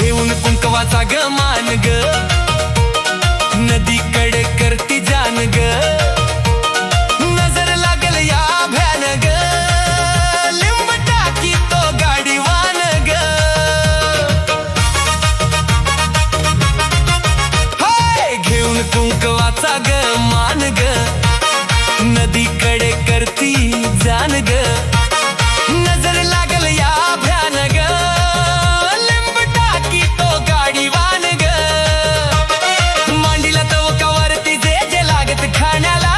घेऊन कुंकवाचा ग मान ग, नदीकडे करती जान ग, नजर लागल या भ्यान ग, लिंब टाकी तो गाडीवान ग. हाय घेऊन कुंकवाचा ग मान ग, नदीकडे करती जान ग, नजर लागल या भ्यान ग, लिंब टाकी तो गाडीवान ग. मांडीला तवकावरती जे जे लागत खाण्याला,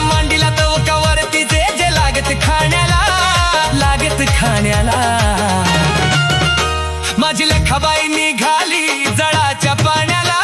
मांडीला तवकावरती जे जे लागत खाण्याला, लागत खाण्याला. माझी लखाबाई निघाली जळाच्या पाण्याला,